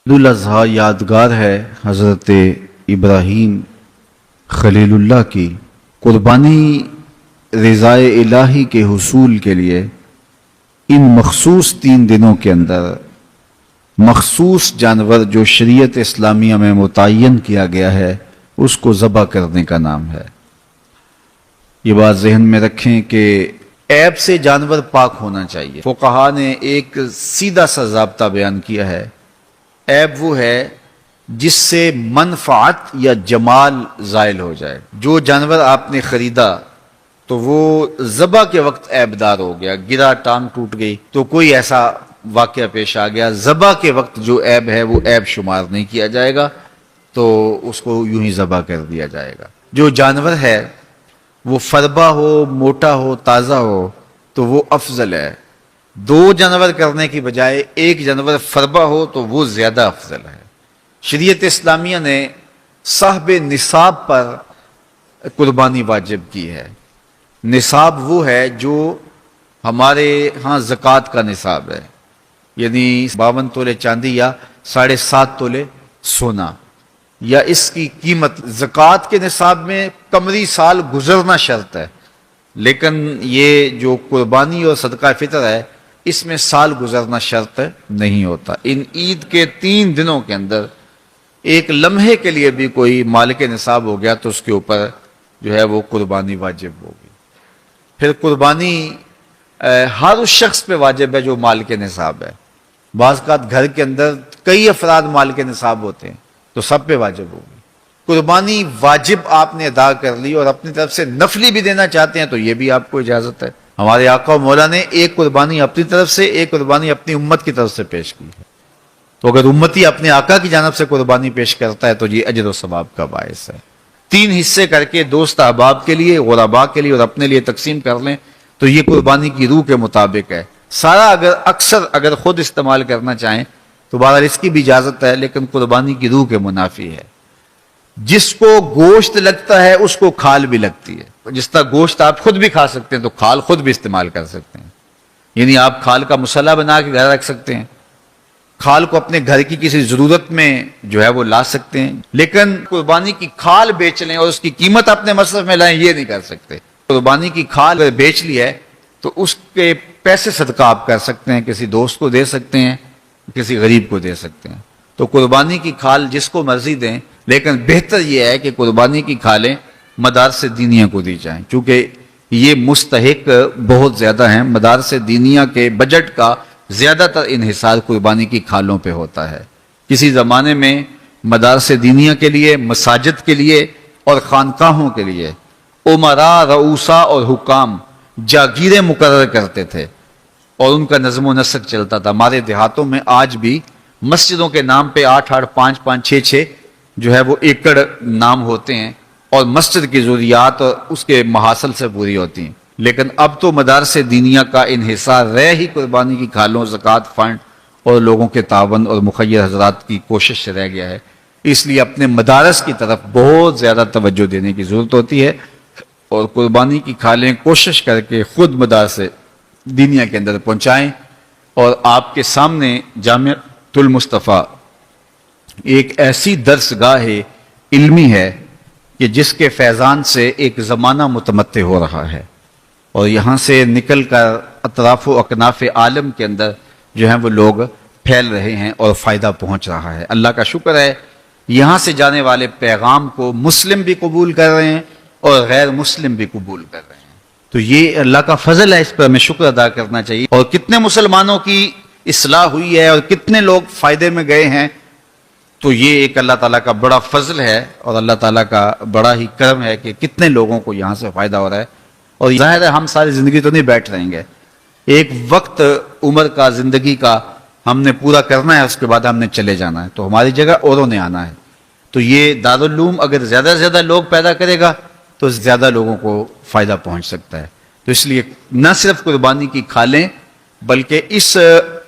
عیدالاضحیٰ یادگار ہے حضرت ابراہیم خلیل اللہ کی قربانی رضائے الہی کے حصول کے لیے ان مخصوص 3 دنوں کے اندر مخصوص جانور جو شریعت اسلامیہ میں متعین کیا گیا ہے اس کو ذبح کرنے کا نام ہے۔ یہ بات ذہن میں رکھیں کہ عیب سے جانور پاک ہونا چاہیے۔ فقہا نے ایک سیدھا سا ضابطہ بیان کیا ہے، عیب وہ ہے جس سے منفعت یا جمال زائل ہو جائے۔ جو جانور آپ نے خریدا تو وہ ذبح کے وقت عیب دار ہو گیا، گرا، ٹانگ ٹوٹ گئی تو کوئی ایسا واقعہ پیش آ گیا، ذبح کے وقت جو عیب ہے وہ عیب شمار نہیں کیا جائے گا، تو اس کو یوں ہی ذبح کر دیا جائے گا۔ جو جانور ہے وہ فربا ہو، موٹا ہو، تازہ ہو تو وہ افضل ہے۔ 2 جانور کرنے کی بجائے 1 جانور فربا ہو تو وہ زیادہ افضل ہے۔ شریعت اسلامیہ نے صاحب نصاب پر قربانی واجب کی ہے۔ نصاب وہ ہے جو ہمارے ہاں زکوٰۃ کا نصاب ہے، یعنی 52 تولے چاندی یا 7.5 تولے سونا، یا اس کی قیمت۔ زکوٰۃ کے نصاب میں قمری سال گزرنا شرط ہے، لیکن یہ جو قربانی اور صدقہ فطر ہے اس میں سال گزرنا شرط نہیں ہوتا۔ ان عید کے 3 دنوں کے اندر ایک لمحے کے لیے بھی کوئی مالک نصاب ہو گیا تو اس کے اوپر جو ہے وہ قربانی واجب ہوگی۔ پھر قربانی ہر اس شخص پہ واجب ہے جو مالک نصاب ہے۔ بعض اوقات گھر کے اندر کئی افراد مالک نصاب ہوتے ہیں تو سب پہ واجب ہوگی۔ قربانی واجب آپ نے ادا کر لی اور اپنی طرف سے نفلی بھی دینا چاہتے ہیں تو یہ بھی آپ کو اجازت ہے۔ ہمارے آقا و مولا نے ایک قربانی اپنی طرف سے، ایک قربانی اپنی امت کی طرف سے پیش کی ہے، تو اگر امتی اپنے آقا کی جانب سے قربانی پیش کرتا ہے تو یہ اجر و ثواب کا باعث ہے۔ 3 حصے کر کے دوست احباب کے لیے، غرباء کے لیے اور اپنے لیے تقسیم کر لیں تو یہ قربانی کی روح کے مطابق ہے۔ سارا اگر خود استعمال کرنا چاہیں تو بہرحال اس کی بھی اجازت ہے، لیکن قربانی کی روح کے منافی ہے۔ جس کو گوشت لگتا ہے اس کو کھال بھی لگتی ہے۔ جس طرح گوشت آپ خود بھی کھا سکتے ہیں تو کھال خود بھی استعمال کر سکتے ہیں، یعنی آپ کھال کا مسلح بنا کے گھر رکھ سکتے ہیں، کھال کو اپنے گھر کی کسی ضرورت میں جو ہے وہ لا سکتے ہیں، لیکن قربانی کی کھال بیچ لیں اور اس کی قیمت اپنے مصرف میں لائیں یہ نہیں کر سکتے۔ قربانی کی کھال اگر بیچ لی ہے تو اس کے پیسے صدقہ آپ کر سکتے ہیں، کسی دوست کو دے سکتے ہیں، کسی غریب کو دے سکتے ہیں۔ تو قربانی کی کھال جس کو مرضی دیں، لیکن بہتر یہ ہے کہ قربانی کی کھالیں مدارس دینیہ کو دی جائیں، کیونکہ یہ مستحق بہت زیادہ ہیں۔ مدارس دینیہ کے بجٹ کا زیادہ تر انحصار قربانی کی کھالوں پہ ہوتا ہے۔ کسی زمانے میں مدارس دینیہ کے لیے، مساجد کے لیے اور خانقاہوں کے لیے امراء، رؤوسا اور حکام جاگیریں مقرر کرتے تھے اور ان کا نظم و نسق چلتا تھا۔ ہمارے دیہاتوں میں آج بھی مسجدوں کے نام پہ 8-8، 5-5، 6-6 جو ہے وہ ایکڑ نام ہوتے ہیں اور مسجد کی ضروریات اور اس کے محاصل سے پوری ہوتی ہیں، لیکن اب تو مدارس دینیہ کا انحصار رہ ہی قربانی کی کھالوں، زکوٰۃ فنڈ اور لوگوں کے تعاون اور مخیر حضرات کی کوشش سے رہ گیا ہے۔ اس لیے اپنے مدارس کی طرف بہت زیادہ توجہ دینے کی ضرورت ہوتی ہے اور قربانی کی کھالیں کوشش کر کے خود مدارس دینیہ کے اندر پہنچائیں۔ اور آپ کے سامنے جامعۃ المصطفیٰ ایک ایسی درسگاہ علمی ہے کہ جس کے فیضان سے ایک زمانہ متمتع ہو رہا ہے اور یہاں سے نکل کر اطراف و اکناف عالم کے اندر جو ہیں وہ لوگ پھیل رہے ہیں اور فائدہ پہنچ رہا ہے۔ اللہ کا شکر ہے، یہاں سے جانے والے پیغام کو مسلم بھی قبول کر رہے ہیں اور غیر مسلم بھی قبول کر رہے ہیں، تو یہ اللہ کا فضل ہے، اس پر ہمیں شکر ادا کرنا چاہیے۔ اور کتنے مسلمانوں کی اصلاح ہوئی ہے اور کتنے لوگ فائدے میں گئے ہیں، تو یہ ایک اللہ تعالیٰ کا بڑا فضل ہے اور اللہ تعالیٰ کا بڑا ہی کرم ہے کہ کتنے لوگوں کو یہاں سے فائدہ ہو رہا ہے۔ اور ظاہر ہے ہم ساری زندگی تو نہیں بیٹھ رہیں گے، ایک وقت عمر کا، زندگی کا ہم نے پورا کرنا ہے، اس کے بعد ہم نے چلے جانا ہے، تو ہماری جگہ اوروں نے آنا ہے۔ تو یہ دارالعلوم اگر زیادہ سے زیادہ لوگ پیدا کرے گا تو زیادہ لوگوں کو فائدہ پہنچ سکتا ہے۔ تو اس لیے نہ صرف قربانی کی کھالیں بلکہ اس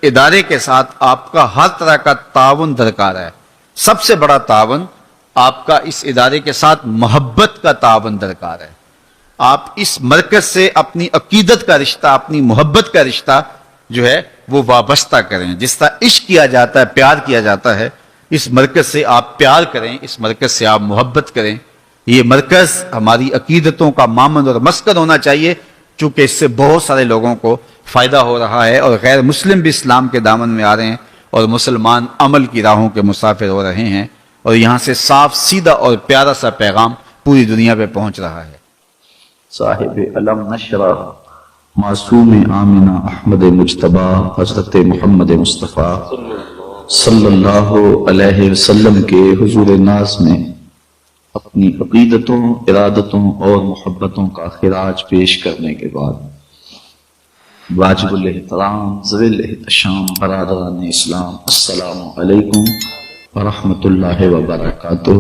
ادارے کے ساتھ آپ کا ہر طرح کا تعاون درکار ہے۔ سب سے بڑا تعاون آپ کا اس ادارے کے ساتھ محبت کا تعاون درکار ہے۔ آپ اس مرکز سے اپنی عقیدت کا رشتہ، اپنی محبت کا رشتہ جو ہے وہ وابستہ کریں۔ جس طرح عشق کیا جاتا ہے، پیار کیا جاتا ہے، اس مرکز سے آپ پیار کریں، اس مرکز سے آپ محبت کریں. یہ مرکز ہماری عقیدتوں کا مامن اور مسکن ہونا چاہیے، چونکہ اس سے بہت سارے لوگوں کو فائدہ ہو رہا ہے، اور غیر مسلم بھی اسلام کے دامن میں آ رہے ہیں، اور مسلمان عمل کی راہوں کے مسافر ہو رہے ہیں، اور یہاں سے صاف سیدھا اور پیارا سا پیغام پوری دنیا پہ پہنچ رہا ہے. صاحب علم نشرہ معصوم آمنہ احمد مجتبی حضرت محمد مصطفیٰ صلی اللہ علیہ وسلم کے حضور ناز میں اپنی عقیدتوں، ارادتوں اور محبتوں کا خراج پیش کرنے کے بعد واجب الاحترام ذوی الاحتشام برادران اسلام، السلام علیکم ورحمۃ اللہ وبرکاتہ.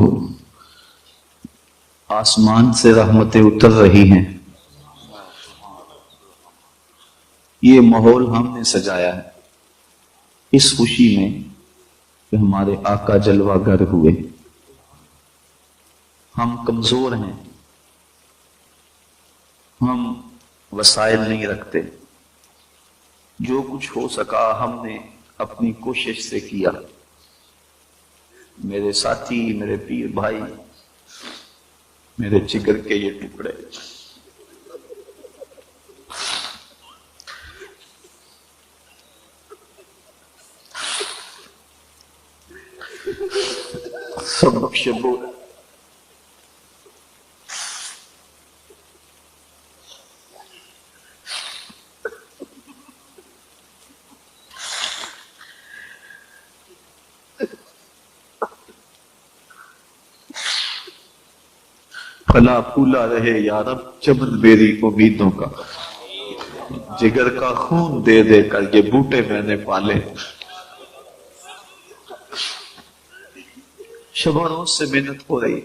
آسمان سے رحمتیں اتر رہی ہیں. یہ ماحول ہم نے سجایا ہے اس خوشی میں کہ ہمارے آقا جلوہ گر ہوئے. ہم کمزور ہیں، ہم وسائل نہیں رکھتے. جو کچھ ہو سکا ہم نے اپنی کوشش سے کیا. میرے ساتھی، میرے پیر بھائی، میرے جگر کے یہ ٹکڑے، سب شبو پھلا پھولا رہے یا رب چمن میری امیدوں کا. جگر کا خون دے دے کر یہ بوٹے میں نے پالے. شبہ روز سے محنت ہو رہی.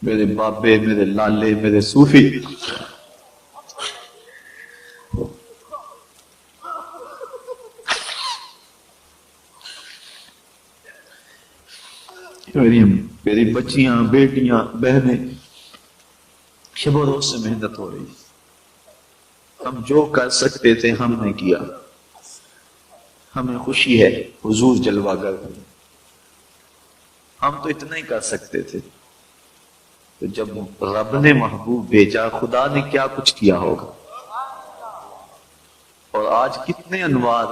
میرے بابے، میرے لالے، میرے صوفی میری بچیاں، بیٹیاں، بہنیں، شب و روز سے محنت ہو رہی. ہم جو کر سکتے تھے ہم نے کیا. ہمیں خوشی ہے حضور جلوہ گر. ہم تو اتنا ہی کر سکتے تھے. تو جب رب نے محبوب بھیجا، خدا نے کیا کچھ کیا ہوگا. اور آج کتنے انوار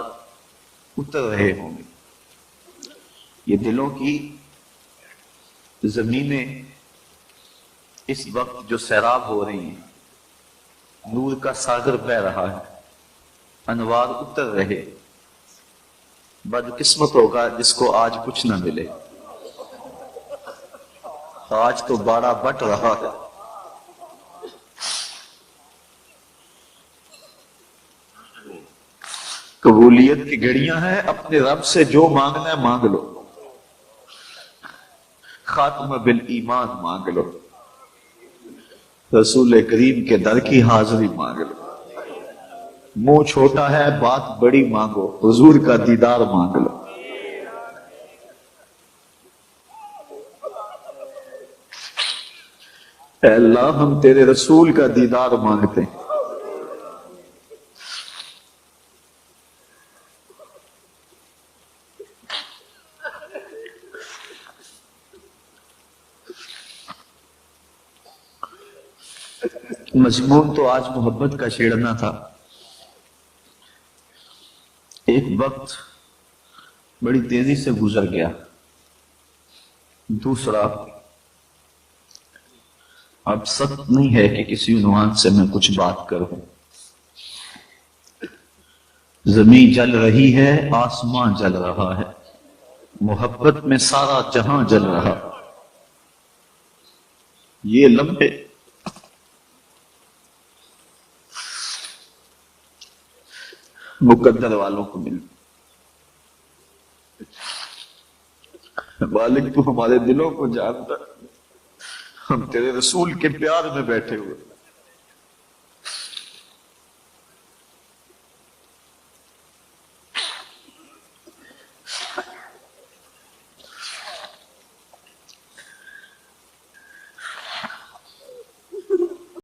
اتر رہے ہوں گے. یہ دلوں کی زمینیں اس وقت جو سیراب ہو رہی ہیں، نور کا ساگر بہ رہا ہے، انوار اتر رہے. بدقسمت ہوگا جس کو آج کچھ نہ ملے. آج تو باڑا بٹ رہا ہے. قبولیت کی گھڑیاں ہیں. اپنے رب سے جو مانگنا ہے مانگ لو. خاتمہ بالایمان مانگ لو. رسول کریم کے در کی حاضری مانگ لو. منہ چھوٹا ہے بات بڑی مانگو. حضور کا دیدار مانگ لو. اے اللہ ہم تیرے رسول کا دیدار مانگتے ہیں. مضمون تو آج محبت کا چھیڑنا تھا. ایک وقت بڑی تیزی سے گزر گیا. دوسرا، اب سخت نہیں ہے کہ کسی عنوان سے میں کچھ بات کروں. زمین جل رہی ہے، آسمان جل رہا ہے. محبت میں سارا جہاں جل رہا. یہ لمحے مقدر والوں کو مل. مالک تو ہمارے دلوں کو جانتا. ہم تیرے رسول کے پیار میں بیٹھے ہوئے.